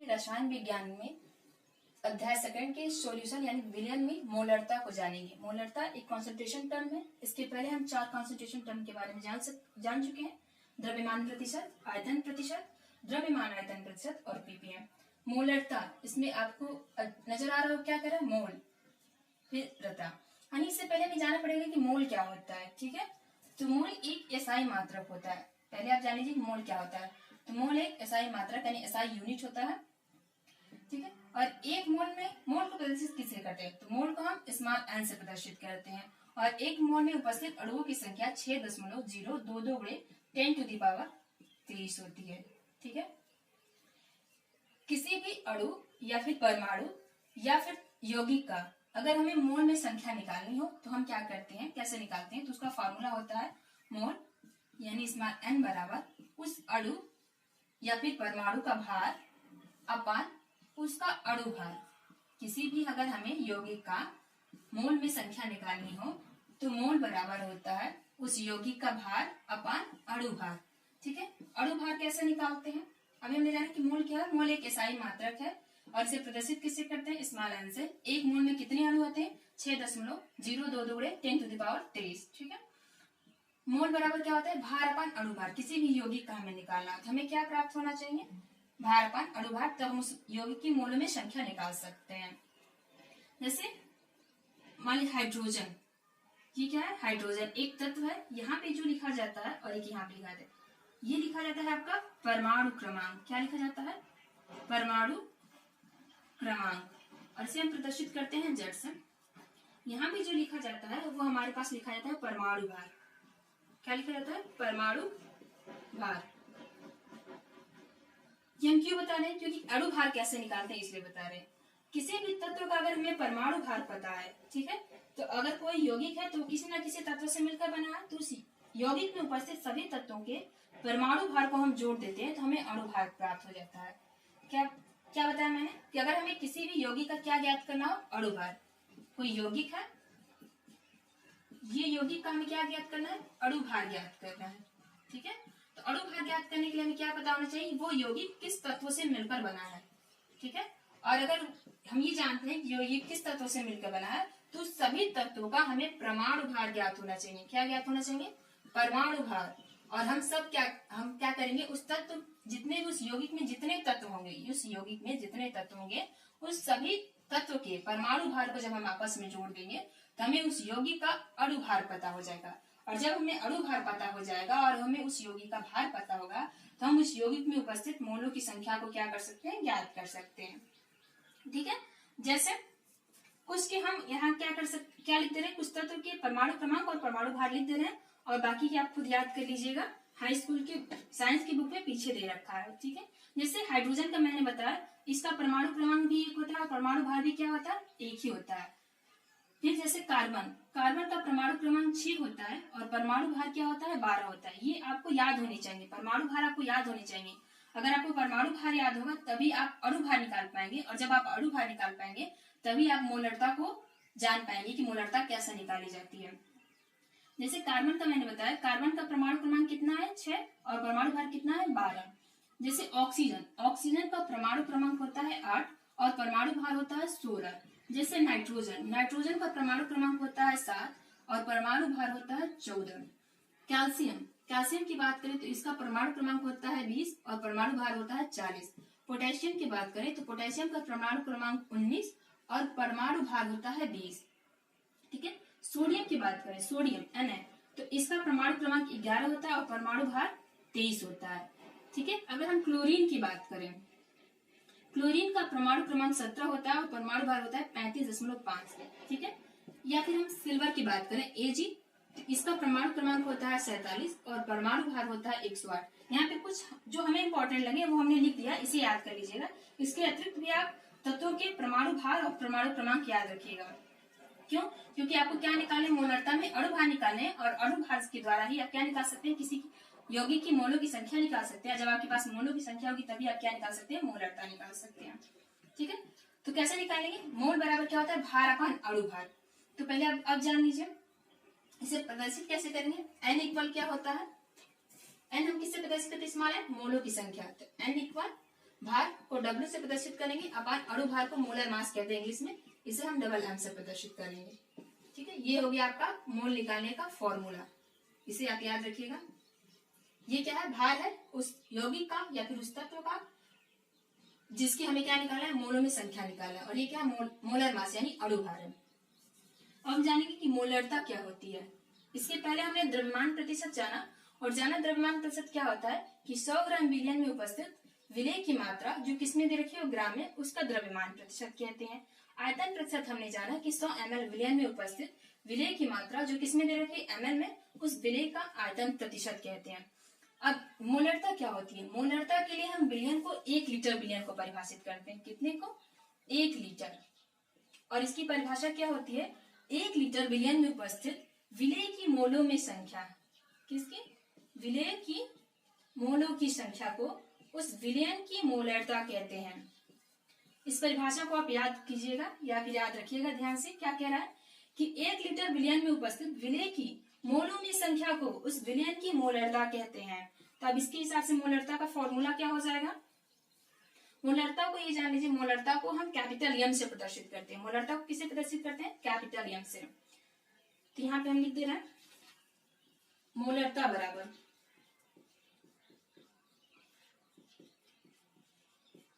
रसायन विज्ञान में अध्याय सेकंड के सॉल्यूशन यानी विलयन में मोलरता को जानेंगे। मोलरता एक कॉन्सेंट्रेशन टर्म है। इसके पहले हम 4 कॉन्सेंट्रेशन टर्म के बारे में जान चुके हैं। द्रव्यमान प्रतिशत, आयतन प्रतिशत, द्रव्यमान आयतन प्रतिशत और पीपीएम। मोलरता, इसमें आपको नजर आ रहा हो क्या करें, मोल फिर रता, यानी इससे पहले हमें जाना पड़ेगा कि मोल क्या होता है। ठीक है, तो मोल एक एसआई मात्रक होता है। पहले आप जान लीजिए मोल क्या होता है। तो मोल एक एसआई मात्रक यानी एसआई यूनिट होता है। ठीक है, और एक मोल में मोल को प्रदर्शित किससे करते हैं, तो मोल को हम स्मॉल एन से प्रदर्शित करते हैं। और एक मोल में उपस्थित अणुओं की संख्या 6.022 × 10⁻³ होती है। ठीक है, किसी भी अणु या फिर परमाणु या फिर यौगिक का अगर हमें मोल में संख्या निकालनी हो तो हम क्या करते हैं, कैसे निकालते हैं, तो उसका फॉर्मूला होता है मोल यानी स्मॉल एन बराबर उस अणु या फिर परमाणु का भार अपान उसका अणु भार। किसी भी अगर हमें यौगिक का मोल में संख्या निकालनी हो तो मोल बराबर होता है उस यौगिक का भार अपान अणु भार। ठीक है, अणु भार कैसे निकालते हैं, अभी हमने जाना कि मोल क्या है। मोल एक एसआई मात्रक है और इसे प्रदर्शित किससे करते हैं, स्मॉल एन से। एक मोल में कितने अणु होते हैं, 6.022 × 10⁻23। ठीक है, मोल बराबर क्या होता है, भार अपान अणु भार। किसी भी यौगिक का हमें निकालना है तो हमें क्या प्राप्त होना चाहिए, भार अपान अणु भार, तब हम उस यौगिक की मोल में संख्या निकाल सकते हैं। जैसे मान लीजिए हाइड्रोजन, ये क्या है, हाइड्रोजन एक तत्व है। यहाँ पे जो लिखा जाता है और एक यहाँ पे लिखा जाता है, ये लिखा जाता है आपका परमाणु क्रमांक। क्या लिखा जाता है, परमाणु क्रमांक, और इसे हम प्रदर्शित करते हैं जेड से। यहाँ पे जो लिखा जाता है वो हमारे पास लिखा जाता है परमाणु भार। क्या लिखा जाता है, परमाणु भार। ये हम क्यों बता रहे हैं, क्योंकि अणु भार कैसे निकालते हैं इसलिए बता रहे हैं। किसी भी तत्व का अगर हमें परमाणु भार पता है, ठीक है, तो अगर कोई यौगिक है तो किसी न किसी तत्व से मिलकर बना है, तो उस यौगिक में उपस्थित सभी तत्वों के परमाणु भार को हम जोड़ देते हैं तो हमें अणु भार प्राप्त हो जाता है। क्या क्या बताया मैंने कि अगर हमें किसी भी यौगिक का क्या ज्ञात करना हो, अणु भार। कोई यौगिक है, ये यौगिक का हमें क्या ज्ञात करना है, अणु भार ज्ञात करना है। ठीक है, तो अणु भार ज्ञात करने के लिए हमें क्या पता होना चाहिए, वो यौगिक किस तत्व से मिलकर बना है। ठीक है, और अगर हम ये जानते हैं कि यौगिक किस तत्व से मिलकर बना है तो सभी तत्वों का हमें परमाणु भार ज्ञात होना चाहिए। क्या ज्ञात होना चाहिए, परमाणु भार। और हम क्या करेंगे, उस तत्व जितने भी उस यौगिक में जितने तत्व होंगे, उस यौगिक में जितने तत्व होंगे उस सभी तत्व के परमाणु भार को जब हम आपस में जोड़ देंगे तो हमें उस यौगिक का अणु भार पता हो जाएगा। और जब हमें अणु भार पता हो जाएगा और हमें उस यौगिक का भार पता होगा तो हम उस यौगिक में उपस्थित मोलों की संख्या को क्या कर सकते हैं, ज्ञात कर सकते हैं। ठीक है, जैसे कुछ के हम यहाँ क्या लिख दे रहे हैं, कुछ तत्व के परमाणु क्रमांक और परमाणु भार लिख दे रहे हैं और बाकी की आप खुद याद कर लीजिएगा। हाई स्कूल के साइंस की बुक में पीछे दे रखा है। ठीक है, जैसे हाइड्रोजन का मैंने बताया, इसका परमाणु क्रमांक भी एक होता है और परमाणु भार भी क्या होता है, एक ही होता है। फिर जैसे कार्बन का परमाणु क्रमांक 6 होता है और परमाणु भार क्या होता है, 12 होता है। ये आपको याद होनी चाहिए, परमाणु भार आपको याद होनी चाहिए। अगर आपको परमाणु भार याद होगा तभी आप अणु भार निकाल पाएंगे, और जब आप अणु भार निकाल पाएंगे तभी आप मोलरता को जान पाएंगे कि मोलरता कैसे निकाली जाती है। जैसे कार्बन का मैंने बताया, कार्बन का परमाणु क्रमांक कितना है, 6, और परमाणु भार कितना है, 12। जैसे ऑक्सीजन का परमाणु क्रमांक होता है 8 और परमाणु भार होता है 16। जैसे नाइट्रोजन का परमाणु क्रमांक होता है 7 और परमाणु भार होता है 14। कैल्शियम की बात करें तो इसका परमाणु क्रमांक होता है 20 और परमाणु भार होता है 40। पोटेशियम की बात करें तो पोटेशियम का परमाणु क्रमांक 19 और परमाणु भार होता है 20। ठीक है, सोडियम की बात करें, सोडियम Na, तो इसका परमाणु क्रमांक 11 होता है और परमाणु भार 23 होता है। ठीक है, अगर हम क्लोरीन की बात करें, क्लोरीन का परमाणु क्रमांक 17 होता है और परमाणु भार होता है 35.5। ठीक है, या फिर हम सिल्वर की बात करें Ag, तो इसका परमाणु क्रमांक होता है 47 और परमाणु भार होता है 108। यहाँ पे कुछ जो हमें इंपॉर्टेंट लगे वो हमने लिख दिया, इसे याद कर लीजिएगा। इसके अतिरिक्त भी आप तत्वों के परमाणु भार और परमाणु क्रमांक याद रखिएगा। क्यों, क्योंकि आपको क्या निकालने, मोलरता में अणु भार निकालने, और अणु भार के द्वारा ही आप क्या निकाल सकते हैं, किसी यौगिक की मोलों की संख्या निकाल सकते हैं। जब आपके पास मोलों की संख्या होगी तभी आप क्या निकाल सकते हैं, मोलरता निकाल सकते हैं। ठीक है, तो कैसे निकालेंगे, मोल बराबर क्या होता है, भार अपान अणु भार। तो पहले आप जान लीजिए, इसे प्रदर्शित कैसे करेंगे। n इक्वल क्या होता है, n हम किससे प्रदर्शित करते हैं, स्मॉल n, मोलों की संख्या। तो n इक्वल भार को W से प्रदर्शित करेंगे अपान अणु भार को मोलर मास कहते हैं इंग्लिश में, इसे हम डबल M से प्रदर्शित करेंगे। ठीक है, ये हो गया आपका मोल निकालने का फॉर्मूला, इसे आप याद रखिएगा। ये क्या है, भार है उस यौगिक का या फिर उस तत्व का जिसकी हमें क्या निकाला है, मोलों में संख्या निकाला है, और ये क्या है, मोलर मास यानी अणु भार है। अब हम जानेंगे कि मोलरता क्या होती है। इसके पहले हमने द्रव्यमान प्रतिशत जाना, और जाना द्रव्यमान प्रतिशत क्या होता है कि 100 ग्राम विलयन में उपस्थित विलेय की मात्रा जो किसमें दे रखी है वो ग्राम में, उसका द्रव्यमान प्रतिशत कहते हैं। आयतन प्रतिशत हमने जाना कि 100 ml विलयन में उपस्थित विलेय की मात्रा जो किसमें दे रखी है ml में, उस विलेय का आयतन प्रतिशत कहते हैं। अब मोलरता क्या होती है, मोलरता के लिए हम विलयन को 1 लीटर विलयन को परिभाषित करते हैं, कितने को, 1 लीटर। और इसकी परिभाषा क्या होती है, 1 लीटर विलयन में उपस्थित विलेय की मोलों में संख्या, किसकी, विलेय की मोलों की संख्या को उस विलयन की मोलरता कहते हैं। इस परिभाषा को आप याद कीजिएगा या फिर याद रखिएगा ध्यान से। क्या कह रहा है कि 1 लीटर विलयन में उपस्थित विलेय की मोलों में संख्या को उस विलयन की मोलरता कहते हैं। तो अब इसके हिसाब से मोलरता का फॉर्मूला क्या हो जाएगा, मोलरता को ये जान लीजिए, मोलरता को हम कैपिटल एम से प्रदर्शित करते हैं। मोलरता को किसे प्रदर्शित करते हैं, कैपिटल एम से। तो यहाँ पे हम लिख दे रहे हैं मोलरता बराबर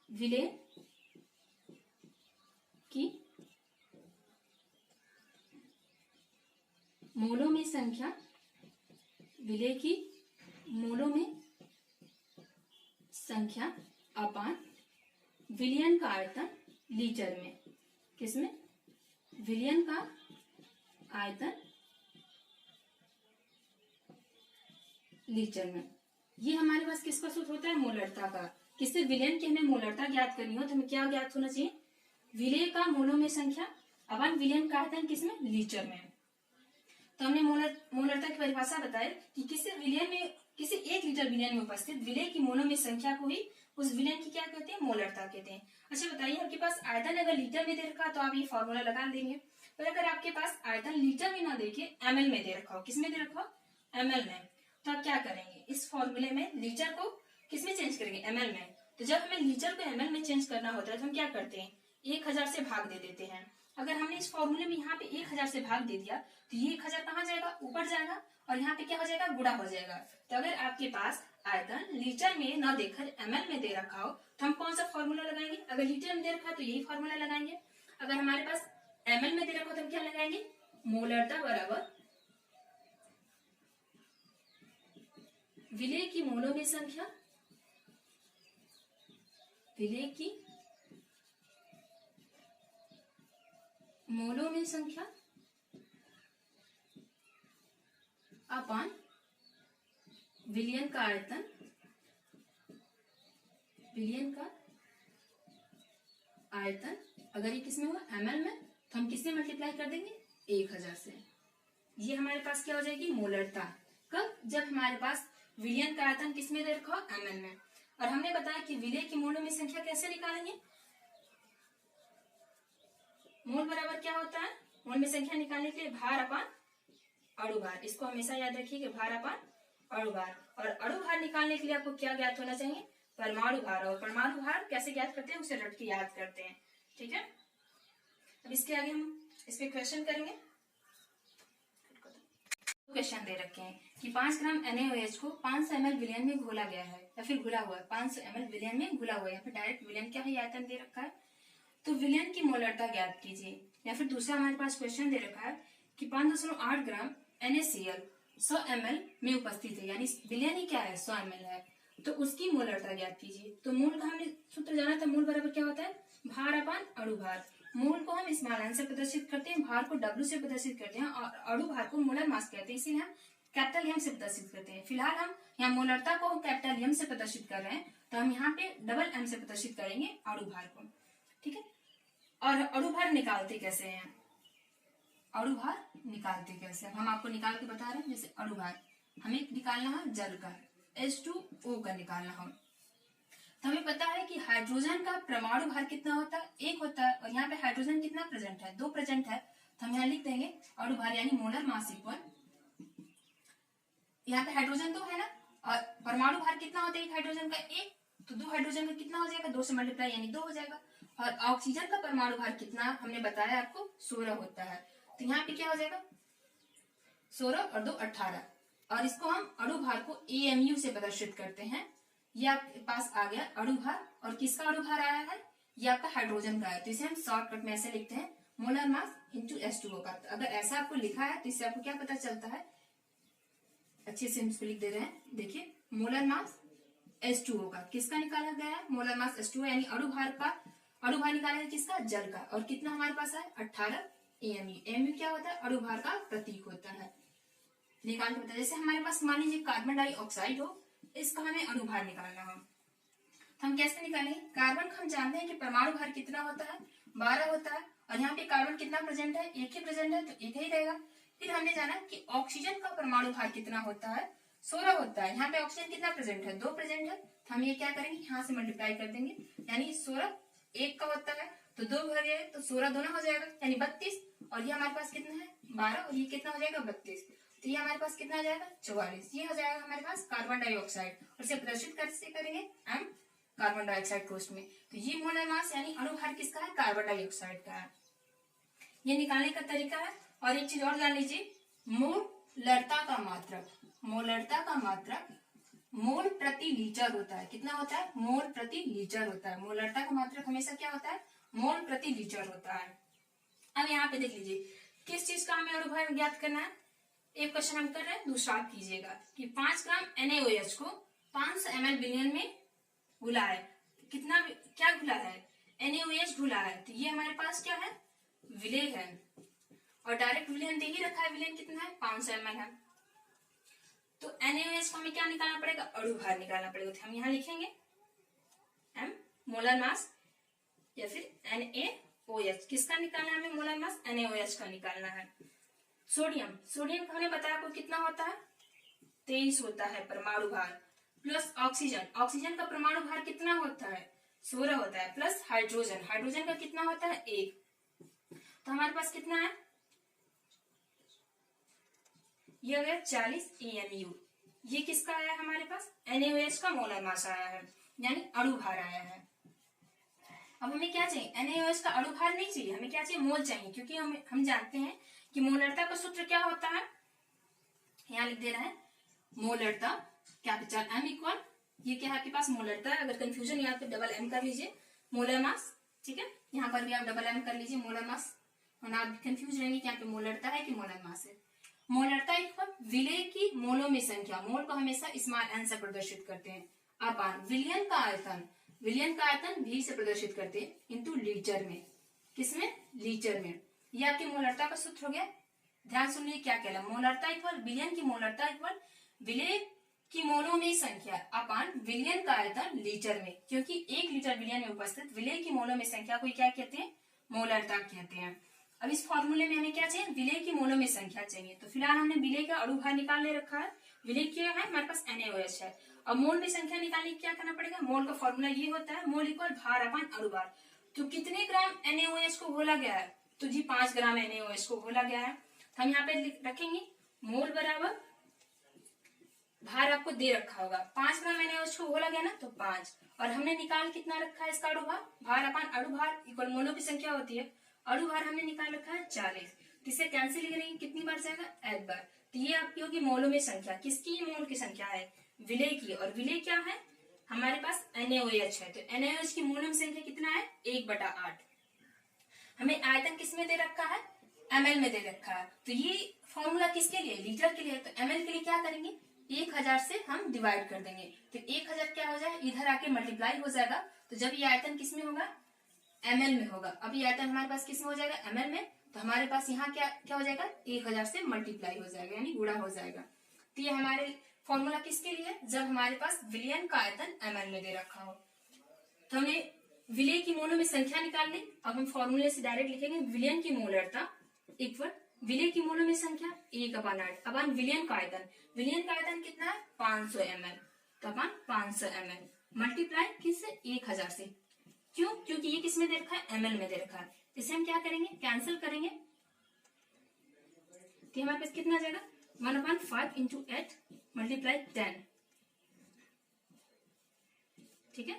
विलेय की मोलों में संख्या, विलेय की मोलों में संख्या अपान विलयन का आयतन लीटर में, किसमें, विलयन का आयतन लीटर में। ये हमारे पास किसका सूत्र होता है, मोलरता का। किससे, विलयन की हमें मोलरता ज्ञात करनी हो तो हमें क्या ज्ञात होना चाहिए, विलेय का मोलों में संख्या अपान विलयन का आयतन किसमें, लीटर में। तो हमने मोलरता की परिभाषा बताई कि किसी विलयन में, किसी 1 लीटर विलयन में उपस्थित विलेय की मोलों में संख्या को ही उस विलयन की क्या कहते हैं, मोलरता कहते हैं। अच्छा बताइए, आपके पास आयतन अगर लीटर में दे रखा तो आप ये फॉर्मूला लगा देंगे, पर अगर आपके पास आयतन लीटर में ना देखे ml में दे रखा हो, किसमें दे रखा हो, ml में, तो आप क्या करेंगे, इस फॉर्मूले में लीटर को किसमें चेंज करेंगे, ml में। तो जब हमें लीटर को ml में चेंज करना होता है तो हम क्या करते हैं, 1000 से भाग दे देते हैं। अगर हमने इस फॉर्मूले में यहाँ पे 1000 से भाग दे दिया तो ये 1000 कहाँ जाएगा, ऊपर जाएगा, और यहाँ पे क्या हो जाएगा, गुणा हो जाएगा। तो अगर आपके पास आयतन लीटर में न देकर ml में दे रखा हो तो हम कौन सा फॉर्मूला लगाएंगे, अगर लीटर में दे रखा है तो यही फॉर्मूला लगाएंगे। अगर हमारे पास ml में दे रखा हो तो हम क्या लगाएंगे, मोलरता बराबर विलेय की मोलों में संख्या, विलेय की मोलों में संख्या अपान विलयन का आयतन, विलयन का आयतन। अगर ये किसमें हुआ, ml में, तो हम किससे मल्टीप्लाई कर देंगे, 1000 से। ये हमारे पास क्या हो जाएगी, मोलरता। कब, जब हमारे पास विलयन का आयतन किसमें दे रखा हो, ml में। और हमने बताया कि विलेय की मोलों में संख्या कैसे निकालेंगे, मोल बराबर क्या होता है, मोल में संख्या निकालने के लिए भार अपान अणु भार, इसको हमेशा याद रखिए कि भार अपान अणु भार। और अणु भार निकालने के लिए आपको क्या ज्ञात होना चाहिए, परमाणु भार। और परमाणु भार कैसे ज्ञात करते हैं, उसे रट के याद करते हैं। ठीक है, अब इसके आगे हम इस पे क्वेश्चन करेंगे। क्वेश्चन दे रखे हैं कि 5 ग्राम NaOH को 500 ml विलयन में घोला गया है या फिर घुला हुआ है, 500 ml विलयन में घुला हुआ है या फिर डायरेक्ट विलयन क्या है, आयतन दे रखा है, तो विलयन की मोलरता ज्ञात कीजिए। या फिर दूसरा हमारे पास क्वेश्चन दे रखा है कि 5.8 ग्राम NaCl 100 ml में उपस्थित है, यानी विलयन ही क्या है, 100 ml है, तो उसकी मोलरता ज्ञात कीजिए। तो मूल का हमने सूत्र जाना था, मूल बराबर क्या होता है, भार अपान अणु भार। मूल को हम स्मॉल n से प्रदर्शित करते हैं, भार को W से प्रदर्शित करते हैं, और अणु भार को मोलर मास कहते हैं, इसीलिए हम कैपिटल M से प्रदर्शित करते हैं। फिलहाल हम यहाँ मोलरता को कैपिटल M से प्रदर्शित कर रहे हैं, तो हम यहाँ पे डबल M से प्रदर्शित करेंगे अणु भार को। ठीक है, और अणु भार निकालते कैसे हैं, अणु भार निकालते कैसे, हम आपको निकाल के बता रहे हैं। जैसे अणु भार हमें निकालना है जल का, H2O का निकालना हो, तो हमें पता है कि हाइड्रोजन का परमाणु भार कितना होता है, 1 होता है, और यहाँ पे हाइड्रोजन कितना प्रेजेंट है, 2 प्रेजेंट है, तो हम यहाँ लिख देंगे अणु भार यानी मोलर मास इक्वल, यहाँ पे हाइड्रोजन 2 है ना, और परमाणु भार कितना होता है एक हाइड्रोजन का, 1, तो 2 हाइड्रोजन का कितना हो जाएगा, 2 से मल्टीप्लाई यानी 2 हो जाएगा। और ऑक्सीजन का परमाणु भार कितना हमने बताया आपको, 16 होता है। तो यहाँ पे क्या हो जाएगा, 16 और 2 18। और इसको हम अणु भार को AMU से प्रदर्शित करते हैं। ये आपके पास आ गया अणु भार। और किसका अणु भार आया है, ये आपका हाइड्रोजन का है। तो इसे हम शॉर्टकट में ऐसे लिखते हैं, मोलर मास इंटू H2O का। तो अगर ऐसा आपको लिखा है तो इससे आपको क्या पता चलता है, अच्छे से हम इसको लिख दे रहे हैं। देखिए, मोलर मास H2O का किसका निकाला गया है, मोलर मास H2O यानी अणु भार का, अणु भार निकाला है किसका, जल का। और कितना हमारे पास है, 18 AMU। AMU क्या होता है, अणु भार का प्रतीक होता है। निकाल के बता, जैसे हमारे पास मान लीजिए कार्बन डाइऑक्साइड हो, इसका हमें अणु भार निकालना हो, तो हम कैसे निकालेंगे। कार्बन का हम जानते हैं कि परमाणु भार कितना होता है, 12 होता है। और यहाँ पे कार्बन कितना प्रेजेंट है, एक ही प्रेजेंट है, तो एक ही रहेगा। फिर हमने जाना कि ऑक्सीजन का परमाणु भार कितना होता है, 16 होता है। यहाँ पे ऑक्सीजन कितना प्रेजेंट है, 2 प्रेजेंट है। तो हम ये क्या करेंगे, यहाँ से मल्टीप्लाई कर देंगे, यानी 16 एक का होता है, तो 2 भर गए तो 16 दोनों हो जाएगा, यानी 32। और ये हमारे पास कितना है, 12, और ये कितना हो जाएगा, 32। तो ये हमारे पास कितना हो जाएगा, 44। ये हो जाएगा हमारे पास कार्बन डाइऑक्साइड। और इसे प्रदर्शित कैसे करेंगे, M कार्बन डाइऑक्साइड कोष्ठ में। तो ये मोलर मास यानी अणु भार किसका है, कार्बन डाइऑक्साइड का है। ये निकालने का तरीका है। और एक चीज और जान लीजिए, मोलरता का मात्रक, मोलरता का मात्रक मोल प्रति लीटर होता है। कितना होता है, मोल प्रति लीटर होता है। मोलरता का मात्रक हमेशा क्या होता है, मोल प्रति लीटर होता है। अब यहाँ पे देख लीजिए, किस चीज का हमें अणु भार ज्ञात करना है। एक क्वेश्चन हम कर रहे हैं, दूसरा आप कीजिएगा कि 5 ग्राम NaOH को 500 ml विलयन में घुला है। कितना, क्या घुला है, NaOH घुला है। तो ये हमारे पास क्या है, विलेय है। और डायरेक्ट विलयन दे ही रखा है, विलयन कितना है, 500 ml है। तो NaOH को हमें क्या निकालना पड़ेगा, अणु भार निकालना पड़ेगा। तो हम यहाँ लिखेंगे M मोलर मास या फिर NaOH। किसका निकालना है हमें, मोलर मास NaOH का निकालना है। सोडियम, सोडियम का हमने बताया आपको कितना होता है, 23 होता है परमाणु भार। प्लस ऑक्सीजन, ऑक्सीजन का परमाणु भार कितना होता है, 16 होता है। प्लस हाइड्रोजन, हाइड्रोजन का कितना होता है, 1। तो हमारे पास कितना है, ये हो गया 40 AMU। ये किसका आया है हमारे पास, NaOH का मोलर मास आया है, यानी अणु भार आया है। अब हमें क्या चाहिए, NaOH का अणु भार नहीं चाहिए, हमें क्या चाहिए, मोल चाहिए। क्योंकि हम जानते हैं कि मोलरता का सूत्र क्या होता है, यहाँ लिख दे रहा है, मोलरता कैपिटल M इक्वल, ये क्या है आपके पास, मोलरता है। अगर कंफ्यूजन यहाँ पे डबल M कर लीजिए, मोलर मास, ठीक है। यहाँ पर भी आप डबल M कर लीजिए, मोलर मास, और आप कंफ्यूज रहेंगे कि यहाँ पे मोलरता है कि मोलर मास है। मोलरता इक्वल विलेय की मोलों में संख्या, मोल को हमेशा स्मॉल n से प्रदर्शित करते हैं, अपान विलयन का आयतन, विलयन का आयतन V से प्रदर्शित करते हैं, इंटू लीटर में, किसमें, लीटर में। ये आपकी मोलरता का सूत्र हो गया। ध्यान सुनिए क्या कहला, मोलरता इक्वल विलयन की मोलरता इक्वल विलेय की मोलों में संख्या अपान विलयन का आयतन लीटर में। क्योंकि 1 लीटर विलयन में उपस्थित विलेय की मोलों में संख्या को क्या कहते हैं, मोलरता कहते हैं। अब इस फॉर्मूले में हमें क्या चाहिए, विलेय की मोलों में संख्या चाहिए। तो फिलहाल हमने विलेय का अणु भार निकाल ले रखा है, विलेय क्या है हमारे पास, NaOH है। अब मोल में संख्या निकालने क्या करना पड़ेगा, मोल का फॉर्मूला ये होता है, मोल इक्वल भार अपान अणु भार। तो कितने ग्राम NaOH को घोला गया है, तो जी 5 ग्राम NaOH को घोला गया है। तो हम यहाँ पे रखेंगे मोल बराबर भार, आपको दे रखा होगा 5 ग्राम NaOH को घोला गया ना, तो 5। और हमने निकाल कितना रखा है इसका अणु भार, भार अपान अणु भार इक्वल मोलों की संख्या होती है, अणु भार हमने निकाल रखा है 40। इसे कैंसिल करेंगे, कितनी बार जाएगा, 1 बार। तो ये आपकी होगी मोलों में संख्या, किसकी, मोल की संख्या है, विलेय की। और विलेय क्या है हमारे पास, NaOH है। तो NaOH की मोलों में संख्या कितना है, 1/8। हमें आयतन किसमें दे रखा है, ml में दे रखा है। तो ये फॉर्मूला किसके लिए, लीटर के लिए। तो ml के लिए क्या करेंगे, 1000 से हम डिवाइड कर देंगे। तो 1000 क्या हो जाएगा, इधर आके मल्टीप्लाई हो जाएगा। तो जब ये आयतन किसमें होगा, ml में होगा। अब ये आयतन हमारे पास किसमें हो जाएगा, ml में। तो हमारे पास यहाँ क्या हो जाएगा, 1000 से मल्टीप्लाई हो जाएगा, यानी गुणा हो जाएगा। तो ये हमारे फॉर्मूला किसके लिए, जब हमारे पास विलयन का आयतन ml में दे रखा हो। तो हमने विलेय की मोलों में संख्या निकाल ली। अब हम फॉर्मूले से डायरेक्ट लिखेंगे, विलयन की मोलरता इक्वल विलेय की मोलों में संख्या 1/8 अपान विलयन का आयतन। विलयन का आयतन कितना है, 500 ml। तो अपान 500 ml मल्टीप्लाई किससे, 1000 से। क्यों, क्योंकि ये किस में दे रखा है, ml में दे रखा है। इसे हम क्या करेंगे, कैंसिल करेंगे। तो हमारे पास कितना जाएगा, 1/5 × 8 × 10। ठीक है।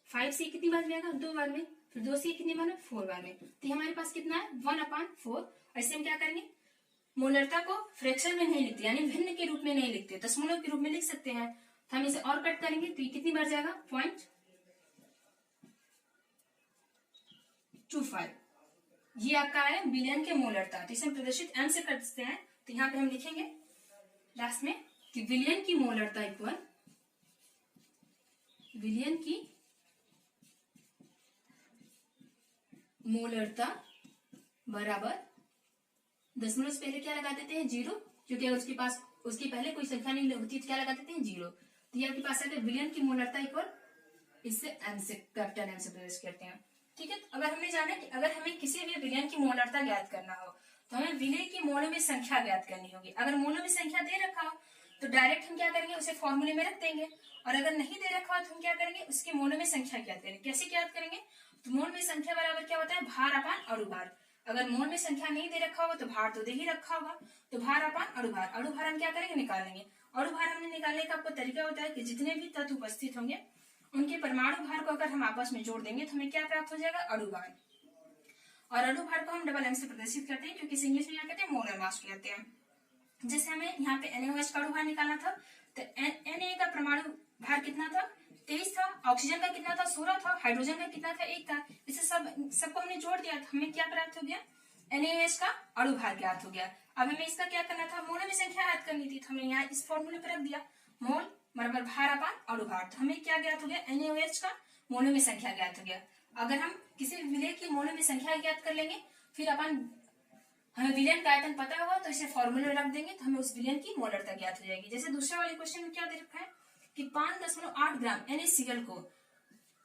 5c कितनी बार में आएगा, 2 बार में, फिर 2c कितनी बार में, 4 बार में। तो ये हमारे पास कितना है 1/4। ऐसे हम क्या करेंगे, मोलरता को फ्रैक्शन में नहीं लिखते, यानी भिन्न के रूप में नहीं लिखते, दशमलव के रूप में लिख सकते हैं। तो हम इसे और कट करेंगे तो ये कितनी बार जाएगा 0.25। ये आपका है बिलियन के मोलरता। तो इसे हम प्रदर्शित m से कर सकते हैं। तो यहाँ पे हम लिखेंगे लास्ट में कि बिलियन की मोलरता इक्वल बिलियन की मोलरता बराबर दशमलव से पहले क्या लगा देते हैं 0, क्योंकि अगर उसके पास उसके पहले कोई संख्या नहीं होती तो क्या लगा देते हैं 0। तो ये आपके पास है बिलियन की मोलरता इक्वल, इससे m से कैपिटल M से प्रदर्शित करते हैं। ठीक है। अगर हमने जाना कि अगर हमें किसी भी विलयन की मोलरता ज्ञात करना हो तो हमें विलय की मोलों में संख्या ज्ञात करनी होगी। अगर मोलों में संख्या दे रखा हो तो डायरेक्ट हम क्या करेंगे, उसे फॉर्मूले में रख देंगे, और अगर नहीं दे रखा हो तो हम क्या करेंगे, उसके मोलों में संख्या ज्ञात करेंगे। कैसे ज्ञात करेंगे, तो मोल में संख्या बराबर क्या होता है, भार अपान अणुभार। अगर मोल में संख्या नहीं दे रखा होगा तो भार तो दे ही रखा होगा, तो भार अपान अणुभार। अणुभार हम क्या करेंगे, निकालेंगे। अणुभार हमने निकालने का आपको तरीका होता है कि जितने भी तत्व उपस्थित होंगे उनके परमाणु भार को अगर हम आपस में जोड़ देंगे तो हमें क्या प्राप्त हो जाएगा, अणुभार। और अणुभार को हम डबल M से प्रदर्शित करते हैं, क्योंकि इंग्लिश में क्या कहते हैं, मोलर मास कहते हैं। जैसे हमें यहाँ पे NaOH का अणुभार निकालना था तो Na का परमाणु भार कितना था, 23 था। ऑक्सीजन का कितना था, 16 था। हाइड्रोजन का कितना था, 1 था। इसे सबको हमने जोड़ दिया तो हमें क्या प्राप्त हो गया, NaOH का अणुभार ज्ञात हो गया। अब हमें इसका क्या करना था, मोल में संख्या याद करनी थी, तो हमने यहाँ इस फॉर्मूले पर रख दिया, मोल बराबर भार अपान अणुभार। तो हमें क्या ज्ञात हो गया, NaOH का मोलों में संख्या ज्ञात हो गया। अगर हम किसी विलय की मोलों में संख्या ज्ञात कर लेंगे, फिर अपन हमें विलयन का आयतन पता होगा तो इसे फॉर्मूले में रख देंगे तो हमें उस विलयन की मोलरता ज्ञात हो जाएगी। जैसे दूसरे वाले क्वेश्चन में क्या दे रखा है कि 5.8 ग्राम NaCl को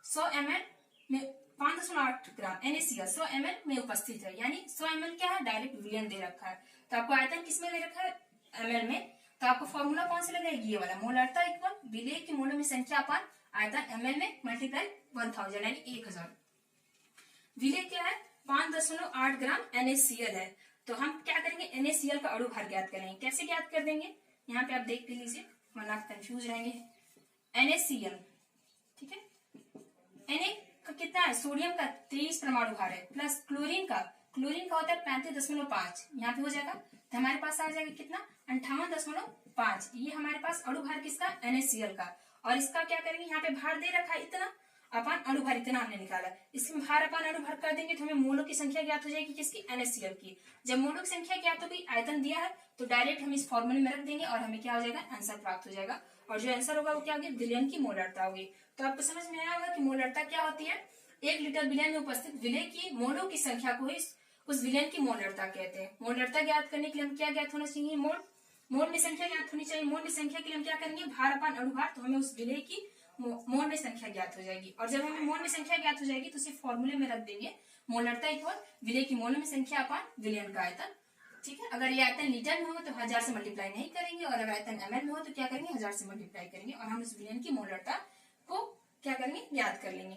100 ml में 5.8 ग्राम NaCl 100 ml में उपस्थित है, यानी 100 ml क्या है, डायरेक्ट विलयन दे रखा है। तो आपको आयतन किसमें दे रखा है, ml में। तो आपको फॉर्मूला कौन सा लगेगा, ये वाला, मोलरता इक्वल विलय की मोलों में संख्या अपान आयतन ml में मल्टीप्लाई 1000 यानी 1000। विलय क्या है, 5.8 ग्राम NaCl है। तो हम क्या करेंगे, NaCl का अणुभार ज्ञात करेंगे। कैसे ज्ञात कर देंगे, यहाँ पे आप देख लीजिए वरना आप कंफ्यूज रहेंगे। NaCl, ठीक है, Na का कितना है, सोडियम का 23 परमाणु भार है, प्लस क्लोरीन का होता है 35.5, यहाँ पे हो जाएगा। तो हमारे पास आ जाएगा कितना, 58.5। ये हमारे पास अणुभार किसका, NaCl का। और इसका क्या करेंगे, यहाँ पे भार दे रखा है इतना, अपान अणुभार इतना हमने निकाला। इसमें भार अपान अणुभार कर देंगे तो हमें मोलों की संख्या ज्ञात हो जाएगी, किसकी, NaCl की। जब मोलों की संख्या ज्ञात हो गई, आयतन दिया है, तो डायरेक्ट हम इस फॉर्मूले में रख देंगे और हमें क्या हो जाएगा, आंसर प्राप्त हो जाएगा। और जो आंसर होगा वो क्या होगी, विलयन की मोलरता होगी। तो आपको समझ में आया होगा कि मोलरता क्या होती है, 1 लीटर विलयन में उपस्थित विलय की मोलों की संख्या को ही उस विलयन की मोलरता कहते हैं। मोलरता ज्ञात करने के लिए हम क्या ज्ञात होना चाहिए, मोल में संख्या ज्ञात होनी चाहिए। मोल में संख्या के लिए हम क्या करेंगे, भार अपान अणुभार। तो हमें उस विलय की मोल में संख्या ज्ञात हो जाएगी। और जब हमें मोल में संख्या ज्ञात हो जाएगी तो उसे फॉर्मूले में रख देंगे, मोलरता इक्वल विलय की मोलों में संख्या अपान विलयन का आयतन। ठीक है। अगर ये आयतन लीटर में हो तो 1000 से मल्टीप्लाई नहीं करेंगे, और अगर आयतन ml में हो तो क्या करेंगे, 1000 से मल्टीप्लाई करेंगे, और हम इस विलयन की मोलरता को क्या करेंगे, याद कर लेंगे।